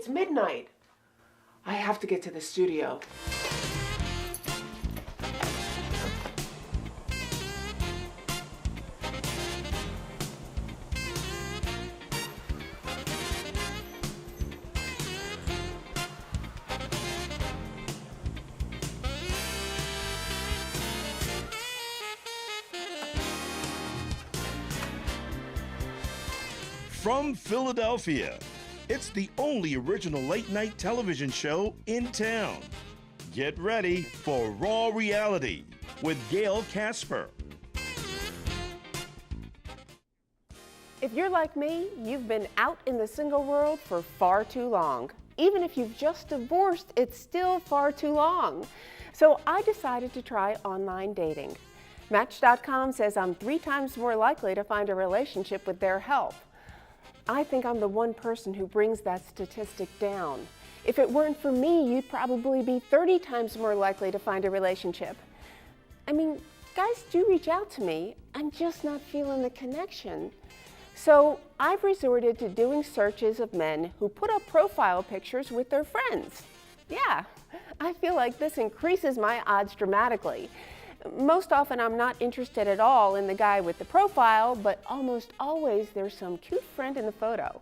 It's midnight. I have to get to the studio. From Philadelphia, it's the only original late-night television show in town. Get ready for Raw Reality with Gail Casper. If you're like me, you've been out in the single world for far too long. Even if you've just divorced, it's still far too long. So I decided to try online dating. Match.com says I'm 3 times more likely to find a relationship with their help. I think I'm the one person who brings that statistic down. If it weren't for me, you'd probably be 30 times more likely to find a relationship. I mean, guys do reach out to me. I'm just not feeling the connection. So I've resorted to doing searches of men who put up profile pictures with their friends. Yeah, I feel like this increases my odds dramatically. Most often I'm not interested at all in the guy with the profile, but almost always there's some cute friend in the photo.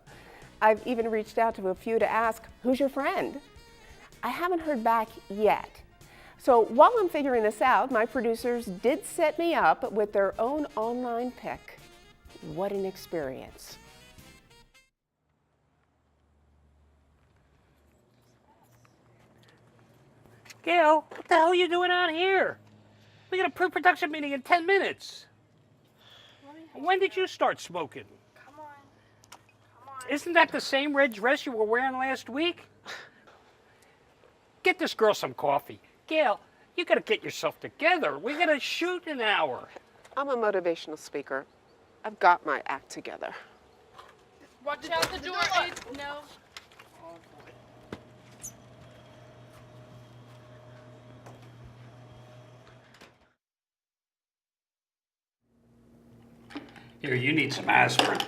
I've even reached out to a few to ask, who's your friend? I haven't heard back yet. So while I'm figuring this out, my producers did set me up with their own online pic. What an experience. Gail, what the hell are you doing out here? We got a pre-production meeting in 10 minutes. When did you start smoking? Come on. Isn't that the same red dress you were wearing last week? Get this girl some coffee. Gail, you gotta get yourself together. We gotta shoot in an hour. I'm a motivational speaker. I've got my act together. Watch out the door. No. Here, you need some aspirin.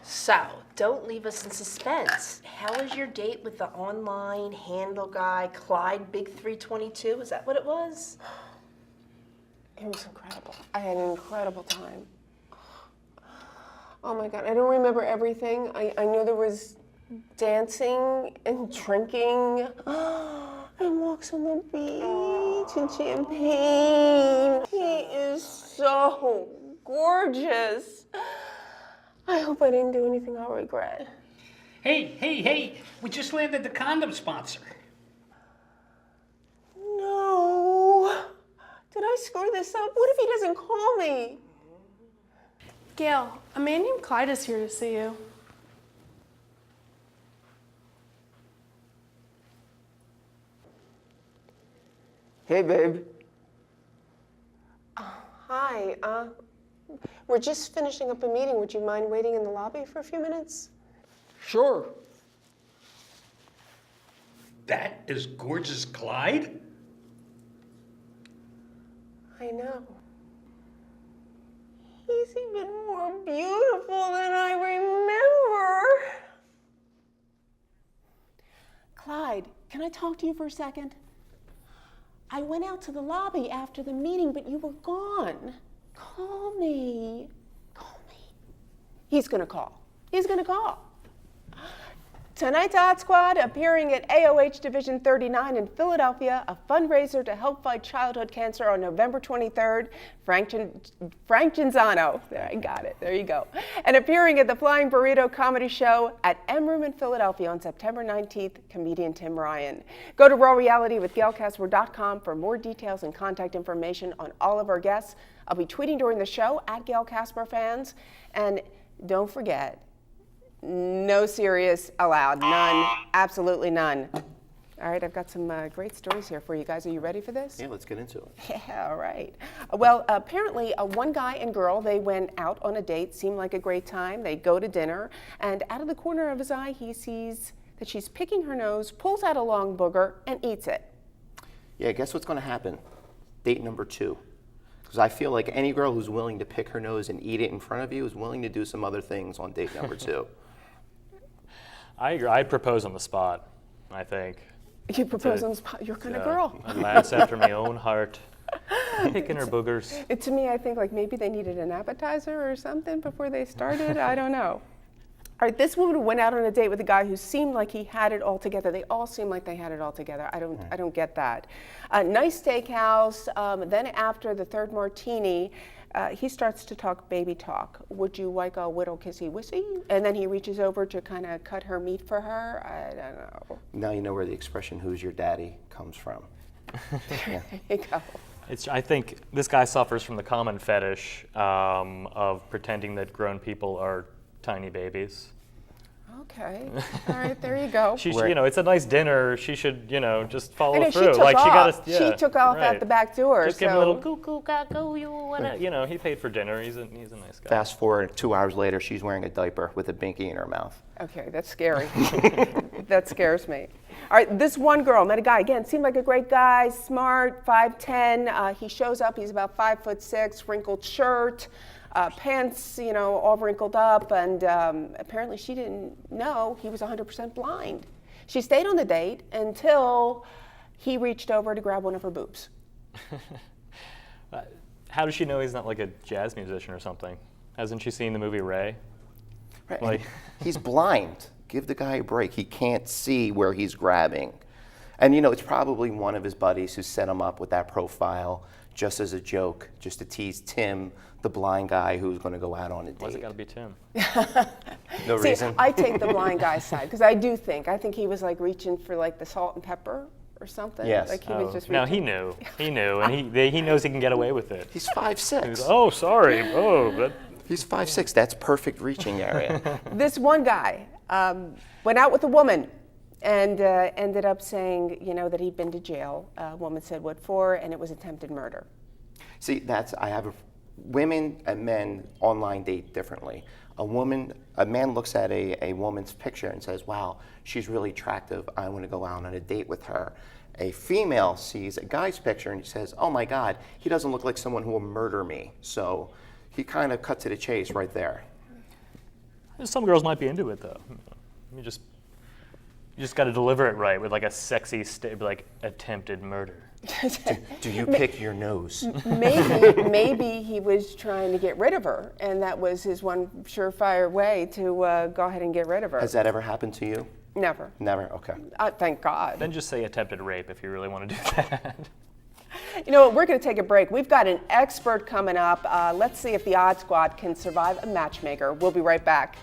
So, don't leave us in suspense. How was your date with the online handle guy, Clyde Big 322? Is that what it was? It was incredible. I had an incredible time. Oh my God, I don't remember everything. I know there was dancing and drinking and walks on the beach and champagne. He is so gorgeous. I hope I didn't do anything I'll regret. Hey, we just landed the condom sponsor. No. Did I screw this up? What if he doesn't call me? Gail, a man named Clyde is here to see you. Hey, babe. Hi, we're just finishing up a meeting. Would you mind waiting in the lobby for a few minutes? Sure. That is gorgeous Clyde? I know. He's even more beautiful than I remember. Clyde, can I talk to you for a second? I went out to the lobby after the meeting, but you were gone. Call me. Call me. He's gonna call. He's gonna call. Tonight's Odd Squad appearing at AOH Division 39 in Philadelphia, a fundraiser to help fight childhood cancer on November 23rd. Frank Genzano, there, I got it, there you go. And appearing at the Flying Burrito Comedy Show at M Room in Philadelphia on September 19th, comedian Tim Ryan. Go to rawrealitywithgailcasper.com for more details and contact information on all of our guests. I'll be tweeting during the show at Gail Casper Fans. And don't forget, no serious allowed, none, absolutely none. All right, I've got some great stories here for you guys. Are you ready for this? Yeah, let's get into it. Yeah, all right. Well, apparently one guy and girl, they went out on a date, seemed like a great time. They go to dinner, and out of the corner of his eye, he sees that she's picking her nose, pulls out a long booger, and eats it. Yeah, guess what's going to happen? Date number 2. Because I feel like any girl who's willing to pick her nose and eat it in front of you is willing to do some other things on date number 2. I agree. I'd propose on the spot, I think. You propose on the spot, your kind of girl. A lass after my own heart. Picking her boogers. To me, I think like maybe they needed an appetizer or something before they started. I don't know. All right, this woman went out on a date with a guy who seemed like he had it all together. They all seem like they had it all together. I don't get that. Nice steakhouse. Then after the third martini, he starts to talk baby talk. Would you like a whittle kissy wissy? And then he reaches over to kind of cut her meat for her. I don't know. Now you know where the expression "who's your daddy" comes from. There you go. I think this guy suffers from the common fetish of pretending that grown people are tiny babies. Okay. All right, there you go. It's a nice dinner. She should, just follow And through. She took off at the back door. Just give him a little goo goo gaga you whatever. He paid for dinner. He's a nice guy. Fast forward 2 hours later, she's wearing a diaper with a binky in her mouth. Okay, that's scary. That scares me. All right, this one girl met a guy. Again, seemed like a great guy, smart, 5'10". He shows up. He's about 5'6", wrinkled shirt, pants, all wrinkled up, and apparently she didn't know he was 100% blind. She stayed on the date until he reached over to grab one of her boobs. How does she know he's not like a jazz musician or something? Hasn't she seen the movie Ray? Right. He's blind. Give the guy a break. He can't see where he's grabbing. And it's probably one of his buddies who set him up with that profile just as a joke, just to tease Tim, the blind guy who's going to go out on a date. Why's it got to be Tim? No reason? I take the blind guy's side because I think he was like reaching for like the salt and pepper or something. Yes. Like he was just no, reaching. he knew, and he knows he can get away with it. He's 5'6". He was, oh, sorry. He's 5'6". That's perfect reaching area. This one guy went out with a woman and ended up saying, that he'd been to jail. A woman said what for, and it was attempted murder. See, women and men online date differently. A man looks at a woman's picture and says, wow, she's really attractive. I want to go out on a date with her. A female sees a guy's picture and he says, oh my God, he doesn't look like someone who will murder me. So he kind of cut to the chase right there. Some girls might be into it though. You just got to deliver it right with like a sexy like attempted murder. Do you pick your nose? Maybe he was trying to get rid of her, and that was his one surefire way to go ahead and get rid of her. Has that ever happened to you? Never. Never? Okay. Thank God. Then just say attempted rape if you really want to do that. You know what? We're going to take a break. We've got an expert coming up. Let's see if the Odd Squad can survive a matchmaker. We'll be right back.